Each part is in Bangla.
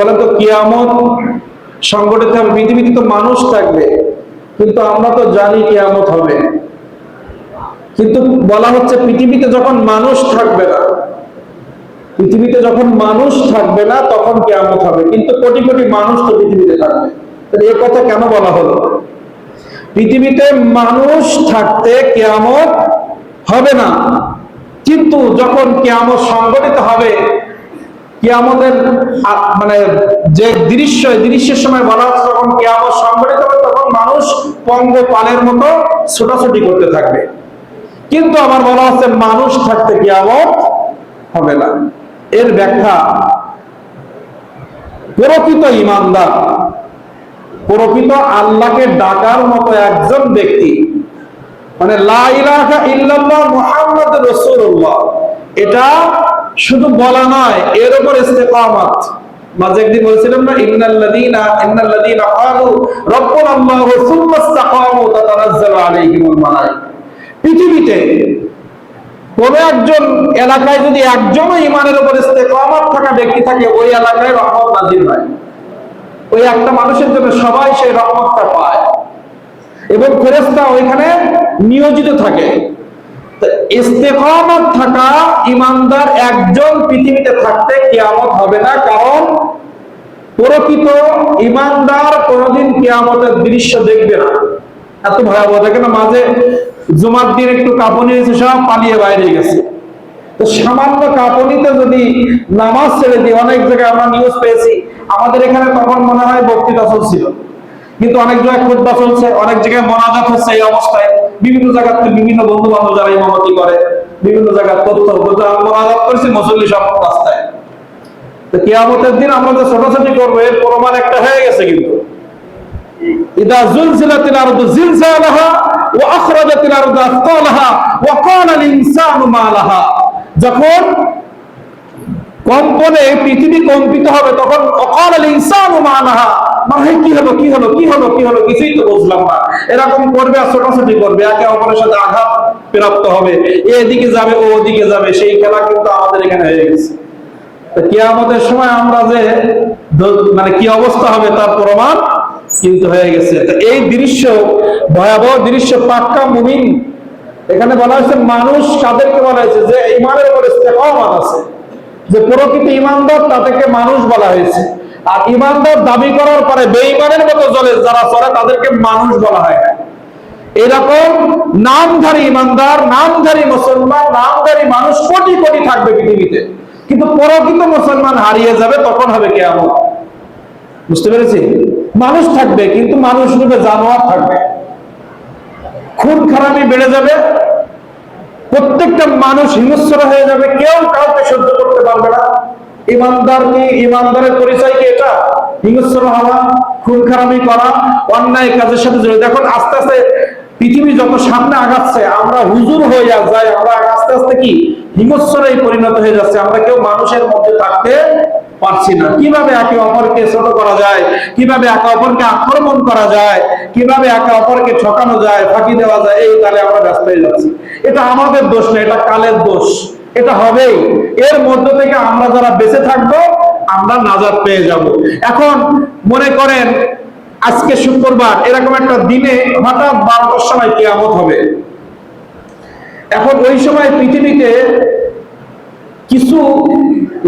বলেন তো কিয়ামত সংগঠিত হবে, পৃথিবীতে তো মানুষ থাকবে, কিন্তু আমরা তো জানি কিয়ামত হবে, কিন্তু বলা হচ্ছে পৃথিবীতে যখন মানুষ থাকবে না, পৃথিবীতে যখন মানুষ থাকবে না তখন কিয়ামত হবে, কিন্তু কোটি কোটি মানুষ তো পৃথিবীতে থাকবে। তাহলে এই কথা কেন বলা হলো? পৃথিবীতে মানুষ থাকতে কিয়ামত হবে না, কিন্তু যখন কিয়ামত সংগঠিত হবে, কিয়ামতের মানে যে দৃশ্যের সময় বলা হচ্ছে যখন কিয়ামত সংগঠিত হবে তখন মানুষ পঙ্গপালের মতো ছোটাছুটি করতে থাকবে, কিন্তু আমার বলা হচ্ছে মানুষ থাকতে কিয়ামত হবে না। এর ব্যাখ্যা, প্রকৃত ঈমানদার, প্রকৃত আল্লাহকে ডাকার মতো একজন ব্যক্তি, মানে লা ইলাহা ইল্লাল্লাহ মুহাম্মাদুর রাসূলুল্লাহ, এটা শুধু বলা নয়, এর উপর ইস্তেকামাত। মাঝে একদিন বলছিলাম না, ইন্নাল্লাযীনা ক্বালু রাব্বুনাল্লাহু সুম্মা ইসতাকামু তাতানাজ্জালু আলাইহিমুল মালায়েকা। পৃথিবীতে কোন একজন এলাকায় যদি একজনও ঈমানের উপর ইস্তেকামাত থাকা ব্যক্তি থাকে, ওই এলাকায় রহমত নাযিল হয়। ওই একটা মানুষের জন্য সবাই সেই রহমতটা পায় এবং ফেরেশতা ওইখানে নিয়োজিত থাকে। ইস্তেকামাত থাকা ঈমানদার একজন পৃথিবীতে থাকতে কিয়ামত হবে না, কারণ প্রকৃত ঈমানদার কোনদিন কিয়ামতের দৃশ্য দেখবে না। এত ভয়াবহ দেখে না, মাঝে জুমার দিন একটু কাঁপুনি হয়েছে, সব পালিয়ে বাইরে গেছে। তো সামান্য কাঁপুনিতে যদি নামাজ ছেড়ে দিই, অনেক জায়গায় আমরা নিউজ পেয়েছি, আমাদের এখানে তখন মনে হয় বক্তৃতা চলছিল, কিন্তু অনেক জায়গায় খুতবা চলছে, অনেক জায়গায় মোনাজাত হচ্ছে। এই অবস্থায় বিভিন্ন জায়গাতে বিভিন্ন বন্ধু বান্ধব যারা ইমামতি করে, বিভিন্ন জায়গায় তথ্য মোনাজাত করছে, মুসল্লি সব রাস্তায়। তো কিয়ামতের দিন আমরা যে ছোটাছুটি করবো, এর প্রমাণ একটা হয়ে গেছে। কিন্তু ইদা জুলজিলাতিল আরদু জিলজালাহা ওয়া আখরাজাতিল আরদু আথকালাহা ওয়া ক্বালাল ইনসানু মা লাহা, যখন কম্পনে পৃথিবী কম্পিত হবে তখন ক্বালাল ইনসানু মা লাহা, মানে কি হলো কি হলো কি হলো কি হলো, কিছুই তো বুঝলাম না, এরকম করবে আর ছোটাছুটি করবে, একে অপরের সাথে আঘাত প্রাপ্ত হবে, এদিকে যাবে ও ওদিকে যাবে। সেই খেলা কিন্তু আমাদের এখানে হয়ে গেছে। কিয়ামতের সময় আমরা যে মানে কি অবস্থা হবে তার প্রমাণ কিন্তু হয়ে গেছে। এই দৃশ্য, ভয়াবহ দৃশ্য, পাক্কা মুমিন। এখানে বলা হয়েছে মানুষ কাদেরকে বলা হয়েছে? যে ঈমানের উপর ইস্তেকামাত আছে, যে প্রকৃত ঈমানদার তাদেরকে মানুষ বলা হয়েছে। আর ঈমানদার দাবি করার পরে বেঈমানের মতো চলে যারা চলে, তাদেরকে মানুষ বলা হয় না। এরকম নামধারী ঈমানদার, নামধারী মুসলমান, নামধারী মানুষ কোটি কোটি থাকবে পৃথিবীতে, কিন্তু প্রকৃত মুসলমান হারিয়ে যাবে, তখন হবে কিয়ামত। বুঝতে পেরেছি? মানুষ থাকবে কিন্তু মানুষ রূপে জানোয়ার থাকবে, খুন খারাপি বেড়ে যাবে, প্রত্যেকটা মানুষ হিংস্র হয়ে যাবে, কেউ কাউকে সহ্য করতে পারবে না। ঈমানদার কি, ঈমানদারের পরিচয় কি? এটা হিংস্র হওয়া, খুন খারাপি করা, অন্যায় কাজের সাথে জড়িত। এখন আস্তে আস্তে পৃথিবী যত সামনে আগাচ্ছে, আমরা হুজুর হয়ে যাই, আমরা আস্তে আস্তে কি হিংস্রই পরিণত হয়ে যাচ্ছে। আমরা কেউ মানুষের মধ্যে থাকতে পারছি না। কিভাবে একে অপরকে ছোট করা যায়, কিভাবে একে অপরকে আক্রমণ করা যায়, কিভাবে একে অপরকে ঠকানো যায়, ফাঁকি দেওয়া যায়, এই কালে আমরা ব্যস্ত হয়ে যাচ্ছি। এটা আমাদের দোষ না, এটা কালের দোষ, এটা হবেই। এর মধ্য থেকে আমরা যারা বেঁচে থাকবো, আমরা নাজাত পেয়ে যাব। এখন মনে করেন আজকে শুক্রবার, এরকম একটা দিনে হঠাৎ 12টার সময় কিয়ামত হবে। এখন ওই সময় পৃথিবীতে কিছু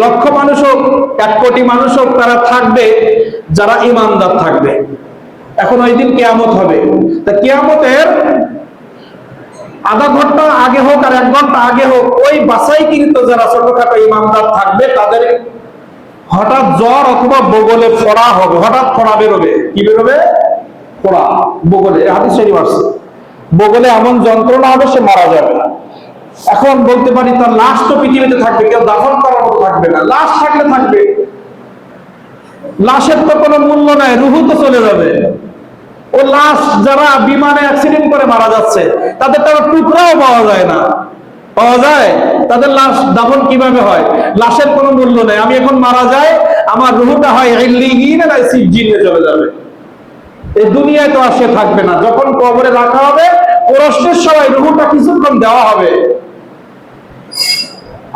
লক্ষ মানুষ হোক, 1 কোটি মানুষ হোক, তারা থাকবে যারা ঈমানদার থাকবে। এখন ওই দিন কিয়ামত হবে। তা কিয়ামতের আধা ঘন্টা আগে হোক আর 1 ঘন্টা আগে হোক, ওই বাছাইকৃত যারা ছোটখাটো ঈমানদার থাকবে, তাদের হঠাৎ জ্বর অথবা বগলে ফোড়া হবে। হঠাৎ ফোড়া বেরোবে। কি বেরোবে? ফোড়া বগলে। হাদিস শরীফ আছে, বগলে এমন যন্ত্রণা হবে সে মারা যাবে। এখন বলতে পারি তার লাশ তো পৃথিবীতে থাকবে, কেউ দাফন করার মতো থাকবে না। লাশ থাকলে থাকবে, লাশের তো কোনো মূল্য নাই, রুহু তো চলে যাবে। ও লাশ যারা বিমানে অ্যাক্সিডেন্ট করে মারা যাচ্ছে, তাদের তো টুকরাও পাওয়া যায় না। পাওয়া যায়? তাদের লাশ দাফন কিভাবে হয়? লাশের কোনো মূল্য নেই। আমি এখন মারা যাই, আমার রুহুটা হয় ইল্লিয়িন আর সিজ্জিনে চলে যাবে। এই দুনিয়ায় তো আর সে থাকবে না। যখন কবরে রাখা হবে, প্রশ্নের সময় রুহুটা কিছুক্ষণ দেওয়া হবে,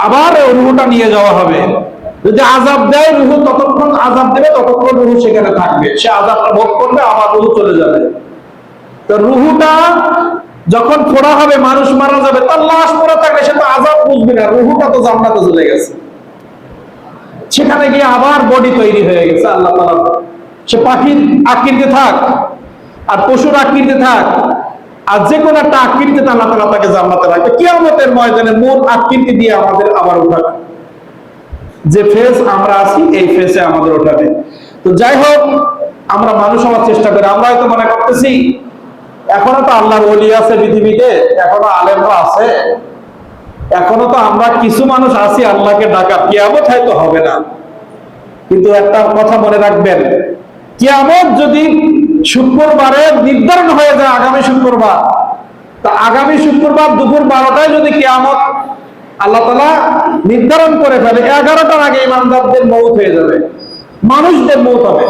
আবার রুহুটা নিয়ে যাওয়া হবে। যদি আযাব দেয় রূহ ততক্ষণ আযাব দেবে, ততক্ষণ রূহ সেখানে থাকবে, সে আযাবটা ভোগ করবে, আবার রূহ চলে যাবে। তো রূহটা যখন ফোড়া হবে, মানুষ মারা যাবে, তার লাশ পড়ে থাকবে, সে তো আযাব বুঝবে না, রূহটা তো জান্নাতে চলে গেছে, সেখানে গিয়ে আবার বডি তৈরি হয়ে গেছে আল্লাহ তাআলা। সে পাখির আকৃতিতে থাক আর পশুর আকৃতিতে থাক আর যে কোনো একটা আকৃতিতে আল্লাহ তাআলা তাকে জান্নাতে রাখবে। কিয়ামতের ময়দানে মূল আকৃতি দিয়ে আমাদের আবার উঠাবে, যে ফেস আমরা আছি এই ফেসে আমাদের ওঠাবে। তো যাই হোক, আমরা মানুষ হওয়ার চেষ্টা করি। আমরা হয়তো মনে করতেছি এখনো তো আল্লাহর ওলি আছে পৃথিবীতে, এখনো আলেমরা আছে, এখনো তো আমরা কিছু মানুষ আছি আল্লাহকে ডাকা, কিয়ামত হয়তো হবে না। কিন্তু একটা কথা মনে রাখবেন, কিয়ামত যদি শুক্রবারে নির্ধারণ হয়ে যায়, আগামী শুক্রবার, তা আগামী শুক্রবার দুপুর 12টায় যদি কিয়ামত আল্লাহ তাআলা নির্ধারণ করে ফেলে, 11টার আগে ইমানদারদের মউত হয়ে যাবে, মানুষদের মউত হবে।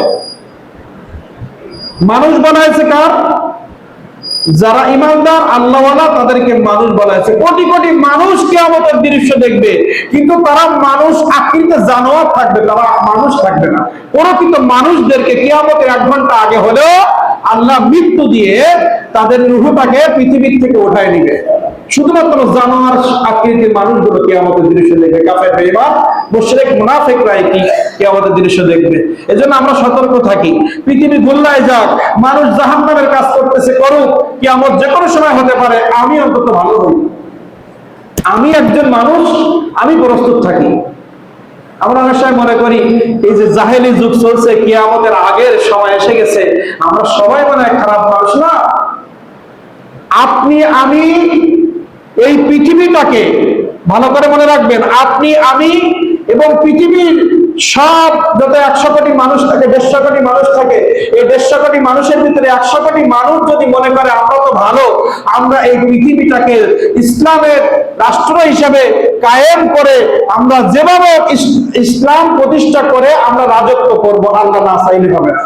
মানুষ বানাইছে কার? যারা ইমানদার আল্লাহওয়ালা তাদেরকে মানুষ বানাইছে। কোটি কোটি মানুষ কিয়ামতের দৃশ্য দেখবে, কিন্তু তারা মানুষ আকৃতিতে জানোয়ার থাকবে, তারা মানুষ থাকবে না। প্রকৃত মানুষদেরকে কিয়ামতের 1 ঘন্টা আগে হলেও আল্লাহ মৃত্যু দিয়ে তাদের রূহটাকে পৃথিবীর থেকে উঠায় নিবে। শুধুমাত্র জানোয়ার আকৃতির মানুষগুলো কিয়ামতের দৃশ্য দেখবে, কাফের বেঈমান মুশরিক মুনাফিকরা কি কিয়ামতের দৃশ্য দেখবে। এজন্য আমরা সতর্ক থাকি। পৃথিবী গোল্লায় যাক, মানুষ জাহান্নামের কাজ করতেছে করুক, কিয়ামত যে কোনো সময় হতে পারে, আমি অন্তত ভালো হই, আমি একজন মানুষ, আমি প্রস্তুত থাকি। আমরা অনেক সময় মনে করি এই যে জাহেলি যুগ চলছে, কিয়ামতের আগের সময় এসে গেছে, আমরা সবাই মনে হয় খারাপ মানুষ। না, আপনি আমি এই পৃথিবীটাকে ভালো করে মনে রাখবেন, আপনি আমি এবং পৃথিবীর সব যত 100 কোটি মানুষ থাকে, 150 কোটি মানুষ থাকে, এই 150 কোটি মানুষের ভিতরে 100 কোটি মানুষ যদি মনে করে আমরা তো ভালো, আমরা এই পৃথিবীটাকে ইসলামের রাষ্ট্র হিসেবে কায়েম করে আমরা যেভাবে ইসলাম প্রতিষ্ঠা করে আমরা রাজত্ব করব, আল্লাহ না চাইলে হবে না।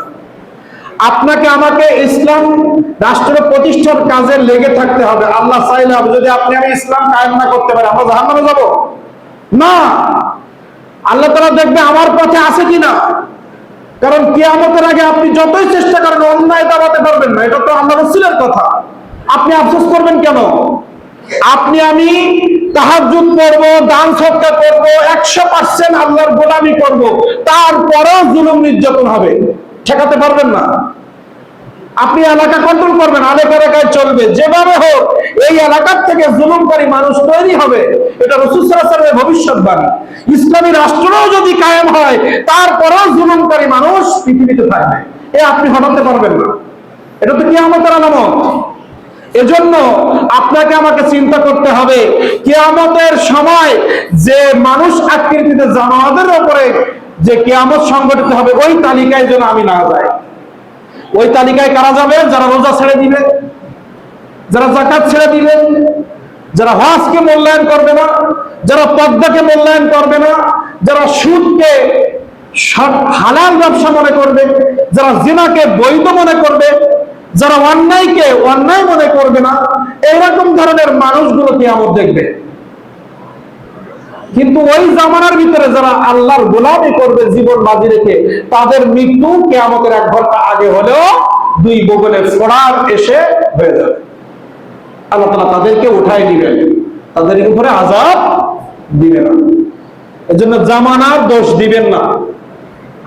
আপনাকে আমাকে ইসলাম রাষ্ট্র প্রতিষ্ঠার কাজে লেগে থাকতে হবে, আল্লাহ চাইলে হবে। যদি আপনি আমি ইসলাম কায়েম না করতে পারি, আমরা জাহান্নামে যাব না। আল্লাহ তাআলা দেখবে আমার পথে আছে কিনা, কারণ কিয়ামতের আগে আপনি যতই চেষ্টা করেন অন্যায় দাবাতে পারবেন না, এটা তো আল্লাহ রাসূলের কথা। আপনি আফসোস করবেন কেন? আপনি আমি তাহাজ্জুদ করব, দান সদকা করব, 100% আল্লাহর গোলামি করব, তারপরেও জুলুম নির্যাতন হবে, ঠেকাতে পারবেন না। আপনি এলাকা কন্ট্রোল করবেন, এলাকায় চলবে, যেভাবে হোক এই এলাকার থেকে জুলুমকারী মানুষ তৈরি হবে, এটা রাসূল সাল্লাল্লাহু আলাইহি ওয়াসাল্লামের ভবিষ্যৎবাণী। ইসলামী রাষ্ট্রও যদি কায়েম হয়, তারপরেও জুলুমকারী মানুষ পৃথিবীতে থাকবে, এ আপনি হটাতে পারবেন না। এটা তো কিয়ামতের আলামত। এজন্য আপনাকে আমাকে চিন্তা করতে হবে, কিয়ামতের সময় যে মানুষ আকৃতিতে জানোয়ারদের উপরে যে কিয়ামত সংঘটিত হবে, ওই তালিকায় যেন আমি না যাই। ওই তালিকায় কারা যাবে? যারা রোজা ছেড়ে দিবে, যারা যাকাত ছেড়ে দিবে, যারা হজকে মূল্যায়ন করবে না, যারা পর্দাকে মূল্যায়ন করবে না, যারা সুদকে হালাল ব্যবসা মনে করবে, যারা জিনাকে বৈধ মনে করবে, যারা অন্যায়কে অন্যায় মনে করবে না, এইরকম ধরনের মানুষগুলো কিয়ামত দেখবে। কিন্তু ওই জামানার ভিতরে যারা আল্লাহর গোলামি করবে জীবন বাজি রেখে, তাদের মৃত্যু কিয়ামতের 1 ঘন্টা আগে হলেও 2 বগলে ফোড়ার এসে হয়ে যাবে। আল্লাহ তাআলা তাদেরকে উঠায় দিবেন, তাদের উপরে আযাব দিবেন না। এজন্য জামানার দোষ দিবেন না।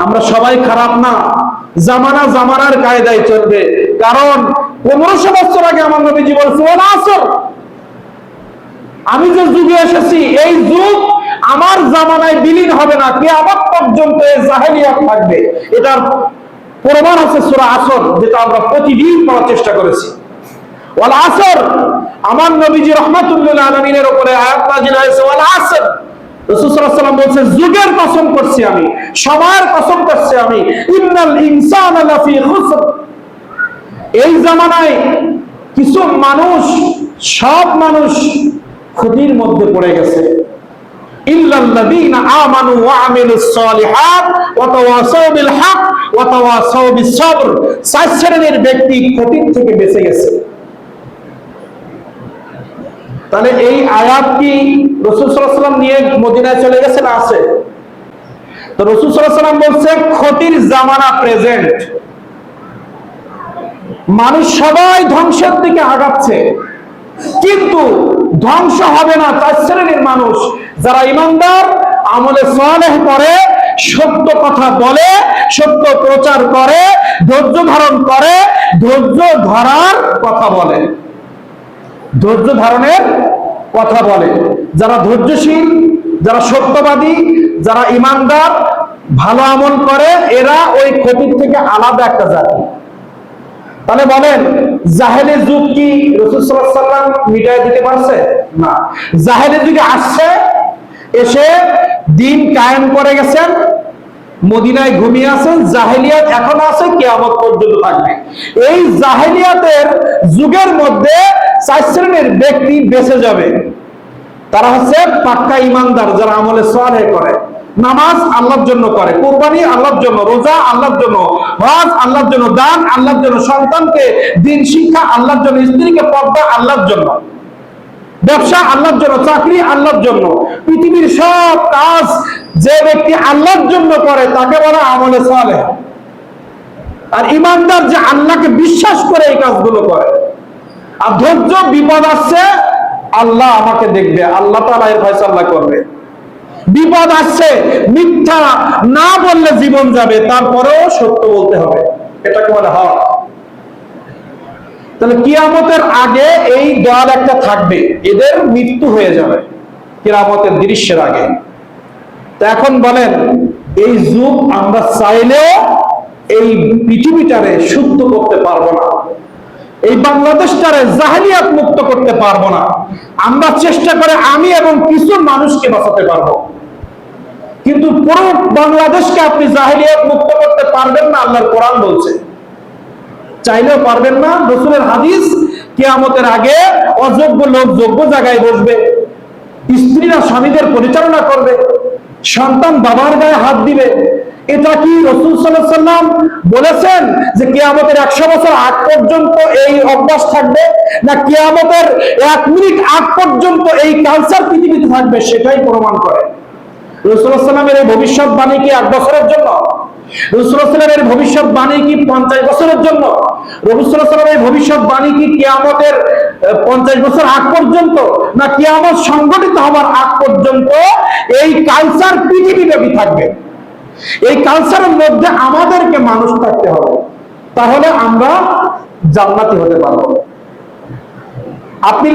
আমরা সবাই খারাপ না, জামানা জামানার কায়দায় চলবে। কারণ 1500 বছর আগে আমার নবীজি বলেছেন, ওয়াল আসর, আমি যে যুগে এসেছি এই যুগ আমার জামানায় বিলীন হবে না, কিয়ামত পর্যন্ত এই জাহেলিয়াত থাকবে। এটার প্রমাণ আছে সূরা আসর, যেটা আমরা প্রতিদিন পড়ার চেষ্টা করেছি। ওয়াল আসর, আমার নবীজি রাহমাতুল লিল আলামিনের উপরে আয়াত নাযিল হয়েছে, ওয়াল আসর। রাসূল সাল্লাল্লাহু আলাইহি ওয়াসাল্লাম বলেছেন, যুগের কসম করছি আমি, সময়ের কসম করছি আমি, ইন্নাল ইনসানা লাফি খুসর। এই জামানায় কিছু মানুষ, সব মানুষ ক্ষতির মধ্যে পড়ে গেছে। ইল্লাল্লাযীনা আমানু ওয়া আমিলুস সালিহাত ওয়া তাওয়াসাউ বিল হক ওয়া তাওয়াসাউ বিস সবর। 4 শ্রেণীর ব্যক্তি ক্ষতির থেকে বেঁচে গেছে। তাহলে এই আয়াত কি রাসূল সাল্লাল্লাহু আলাইহি ওয়াসাল্লাম নিয়ে মদিনায় চলে গেছেন? আছে। তো রাসূল সাল্লাল্লাহু আলাইহি ওয়াসাল্লাম বলছে ক্ষতির জামানা প্রেজেন্ট, মানুষ সবাই ধ্বংসের দিকে আগাচ্ছে, কিন্তু ধ্বংস হবে না 4 শ্রেণীর মানুষ, যারা ঈমানদার, আমলে সালেহ করে, সত্য কথা বলে, সত্য প্রচার করে, ধৈর্য ধারণ করে, ধৈর্য ধরার কথা বলে, ধৈর্য ধারণের কথা বলে। যারা ধৈর্যশীল, যারা সত্যবাদী, যারা ঈমানদার, ভালো আমল করে, এরা ওই ক্ষতির থেকে আলাদা একটা জাতি। তাহলে বলেন জাহেলি যুগ কি রাসূল সাল্লাল্লাহু আলাইহি ওয়াসাল্লাম মিটায় দিতে পারছে? না। জাহেলি যুগে আসছে, এসে দিন কায়েম করে গেছেন, মদিনায় ঘুমিয়ে আছেন, জাহেলিয়াত এখনো আছে, কিয়ামত পর্যন্ত থাকবে। এই জাহেলিয়াতের যুগের মধ্যে 4 শ্রেণীর ব্যক্তি বেঁচে যাবে। তারা হচ্ছে পাক্কা ঈমানদার, যারা আমলে সালেহ করে, নামাজ আল্লাহর জন্য করে, কুরবানি আল্লাহর জন্য, রোজা আল্লাহর জন্য, হজ আল্লাহর জন্য, দান আল্লাহর জন্য, সন্তানকে দ্বীন শিক্ষা আল্লাহর জন্য, স্ত্রীকে পর্দা আল্লাহর জন্য, ব্যবসা আল্লাহর জন্য, চাকরি আল্লাহর জন্য। পৃথিবীর সব কাজ যে ব্যক্তি আল্লাহর জন্য করে তাকে বলা আমলে সালেহ। আর ঈমানদার যে আল্লাহকে বিশ্বাস করে এই কাজগুলো করে। আর ধৈর্য, বিপদ আসছে, আল্লাহ আমাকে দেখবে, আল্লাহ তাআলা এর ফয়সালা করবে। বিপদ আসছে, মিথ্যা না বললে জীবন যাবে, তারপরেও সত্য বলতে হবে, এটাকে বলে হক। তাহলে কিয়ামতের আগে এই দল একটা থাকবে, এদের মৃত্যু হয়ে যাবে কিয়ামতের দৃশ্যের আগে। তো এখন বলেন এই যুগ আমরা চাইলেও এই পৃথিবীটারে শুদ্ধ করতে পারবো না, এই বাংলাদেশটারে জাহেলিয়াত মুক্ত করতে পারবো না। আমরা চেষ্টা করে আমি এবং কিছু মানুষকে বাঁচাতে পারবো, কিন্তু পুরো বাংলাদেশকে আপনি জাহেলিয়াত মুক্ত করতে পারবেন না। আল্লাহর কোরআন বলছে চাইলেও পারবেন না। রাসূলের হাদিস, কিয়ামতের আগে অযোগ্য লোক যোগ্য জায়গায় বসবে, স্ত্রীরা স্বামীদের পরিচালনা করবে, সন্তান বাবার গায়ে হাত দিবে। এটা কি রাসূল সাল্লাল্লাহু আলাইহি ওয়াসাল্লাম বলেছেন যে কিয়ামতের 100 বছর আগ পর্যন্ত এই অভ্যাস থাকবে, না কিয়ামতের 1 মিনিট আগ পর্যন্ত এই কালচার পৃথিবীতে থাকবে? সেটাই প্রমাণ করে রাসূল সাল্লাল্লাহু আলাইহি ওয়াসাল্লামের এই ভবিষ্যৎবাণী কি 1 বছরের জন্য? রাসূল সাল্লাল্লাহু আলাইহি ওয়াসাল্লামের ভবিষ্যৎবাণী কি 50 বছরের জন্য? রাসূল সাল্লাল্লাহু আলাইহি ওয়াসাল্লামের ভবিষ্যৎবাণী কি কিয়ামতের 50 বছর আগ পর্যন্ত, না কিয়ামত সংগঠিত হবার আগ পর্যন্ত এই কালচার পৃথিবীব্যাপী থাকবে? এই কালচারের মধ্যে আমাদেরকে মানুষ থাকতে হবে, তাহলে আমরা জান্নাতি হতে পারবো। আপনি